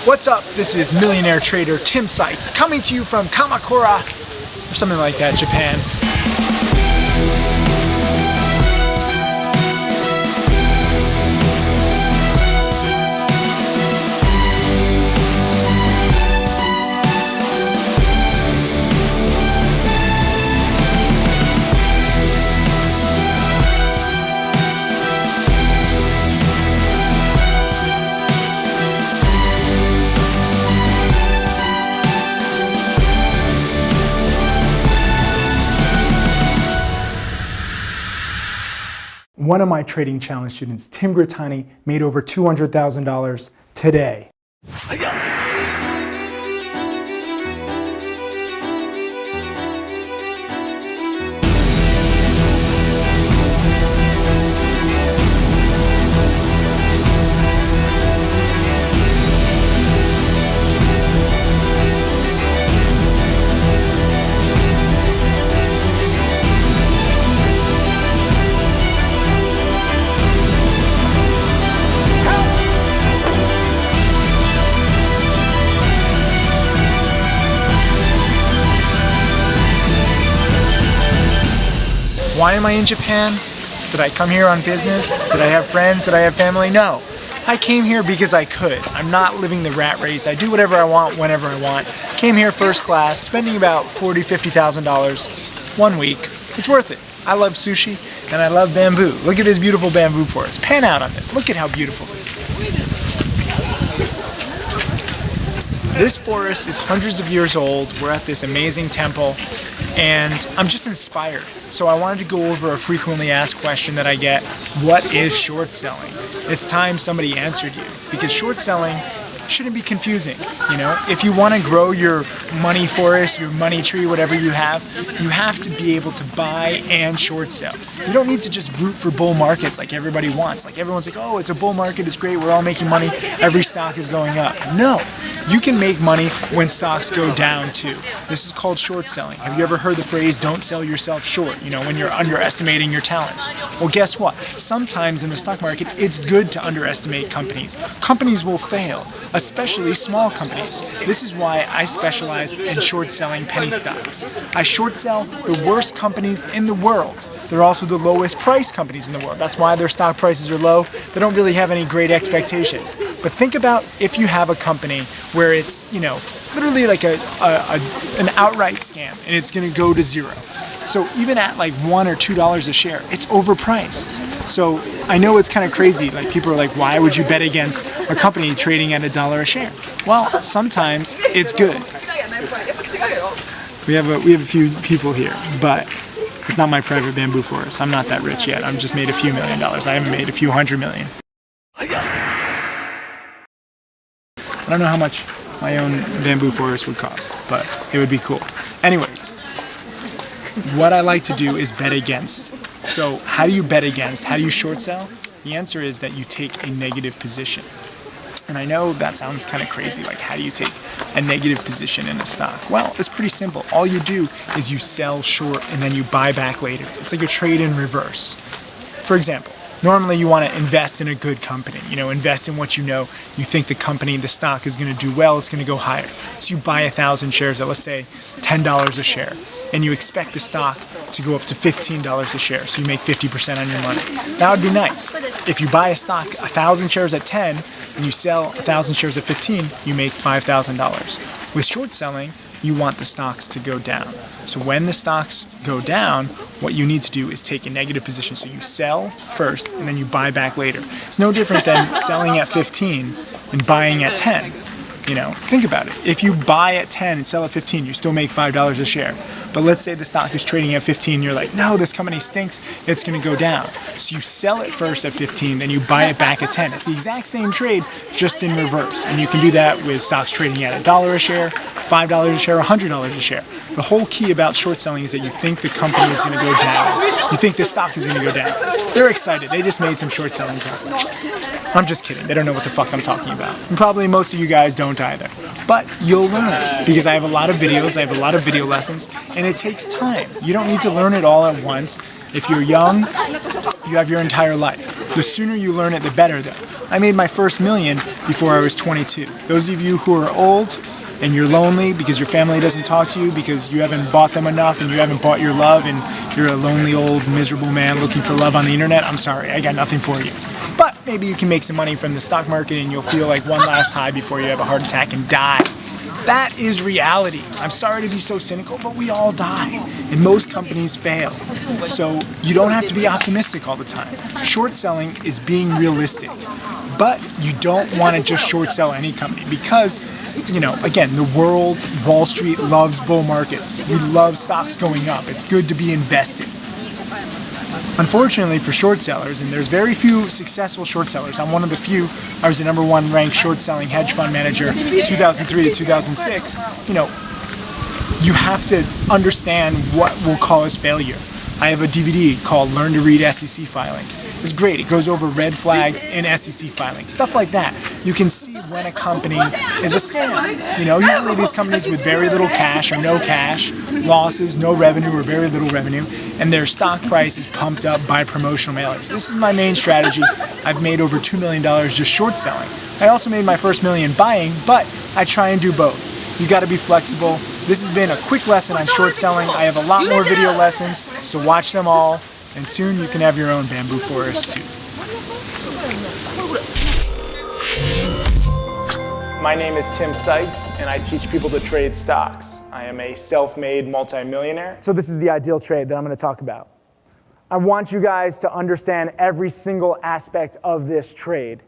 What's up? This is millionaire trader Tim Sykes coming to you from Kamakura, or something like that, Japan. One of my trading challenge students, Tim Grittani, made over $200,000 today. Why am I in Japan? Did I come here on business? Did I have friends? Did I have family? No. I came here because I could. I'm not living the rat race. I do whatever I want, whenever I want. Came here first class, spending about $40,000, $50,000 1 week. It's worth it. I love sushi and I love bamboo. Look at this beautiful bamboo forest. Pan out on this. Look at how beautiful this is. This forest is hundreds of years old. We're at this amazing temple and I'm just inspired. So I wanted to go over a frequently asked question that I get. What is short selling? It's time somebody answered you, because short selling shouldn't be confusing. You know, if you want to grow your money forest, your money tree, whatever you have to be able to buy and short sell. You don't need to just root for bull markets like everybody wants. Like everyone's like, oh, it's a bull market, it's great, we're all making money, every stock is going up. No, you can make money when stocks go down too. This is called short selling. Have you ever heard the phrase, don't sell yourself short, you know, when you're underestimating your talents? Well, guess what? Sometimes in the stock market, it's good to underestimate companies. Companies will fail, especially small companies. This is why I specialize in short selling penny stocks. I short sell the worst companies in the world. They're also the lowest price companies in the world. That's why their stock prices are low. They don't really have any great expectations. But think about if you have a company where it's, you know, literally like an outright scam and it's going to go to zero. So even at like $1 or $2 a share, it's overpriced. So I know it's kind of crazy. Like people are like, why would you bet against a company trading at $1 a share? Well, sometimes it's good. We have a few people here, but it's not my private bamboo forest. I'm not that rich yet. I've just made a few $1 million. I haven't made a few $100 million. I don't know how much my own bamboo forest would cost, but it would be cool. Anyways, what I like to do is bet against. So how do you bet against? How do you short sell? The answer is that you take a negative position. And I know that sounds kind of crazy, like how do you take a negative position in a stock? Well, it's pretty simple. All you do is you sell short and then you buy back later. It's like a trade in reverse. For example, normally you want to invest in a good company, you know, invest in what you know. You think the company, the stock is going to do well, it's going to go higher. So you buy 1,000 shares at, let's say, $10 a share. And you expect the stock to go up to $15 a share, so you make 50% on your money. That would be nice. If you buy a stock, 1,000 shares at 10, and you sell 1,000 shares at 15, you make $5,000. With short selling, you want the stocks to go down. So when the stocks go down, what you need to do is take a negative position. So you sell first, and then you buy back later. It's no different than selling at 15 and buying at 10. You know, think about it. If you buy at 10 and sell at 15, you still make $5 a share. But let's say the stock is trading at 15, you're like, no, this company stinks, it's going to go down. So you sell it first at 15, then you buy it back at 10. It's the exact same trade, just in reverse. And you can do that with stocks trading at $1 a share, $5 a share, $100 a share. The whole key about short selling is that you think the company is going to go down. You think the stock is going to go down. They're excited. They just made some short selling profit. I'm just kidding. They don't know what the fuck I'm talking about. And probably most of you guys don't either. But you'll learn, because I have a lot of videos, I have a lot of video lessons, and it takes time. You don't need to learn it all at once. If you're young, you have your entire life. The sooner you learn it, the better though. I made my first million before I was 22. Those of you who are old and you're lonely because your family doesn't talk to you, because you haven't bought them enough and you haven't bought your love, and you're a lonely old miserable man looking for love on the internet, I'm sorry, I got nothing for you. But maybe you can make some money from the stock market and you'll feel like one last high before you have a heart attack and die. That is reality. I'm sorry to be so cynical, but we all die, and most companies fail. So you don't have to be optimistic all the time. Short selling is being realistic, but you don't want to just short sell any company because, you know, again, the world, Wall Street loves bull markets. We love stocks going up. It's good to be invested. Unfortunately for short sellers, and there's very few successful short sellers, I'm one of the few. I was the #1 ranked short selling hedge fund manager 2003 to 2006. You know, you have to understand what will cause failure. I have a DVD called Learn to Read SEC Filings. It's great. It goes over red flags in SEC filings, stuff like that. You can see when a company is a scam. You know, usually these companies with very little cash or no cash, losses, no revenue or very little revenue, and their stock price is pumped up by promotional mailers. This is my main strategy. I've made over $2 million just short selling. I also made my first million buying, but I try and do both. You got to be flexible. This has been a quick lesson on short selling. I have a lot more video lessons, so watch them all, and soon you can have your own bamboo forest too. My name is Tim Sykes, and I teach people to trade stocks. I am a self-made multimillionaire. So this is the ideal trade that I'm going to talk about. I want you guys to understand every single aspect of this trade.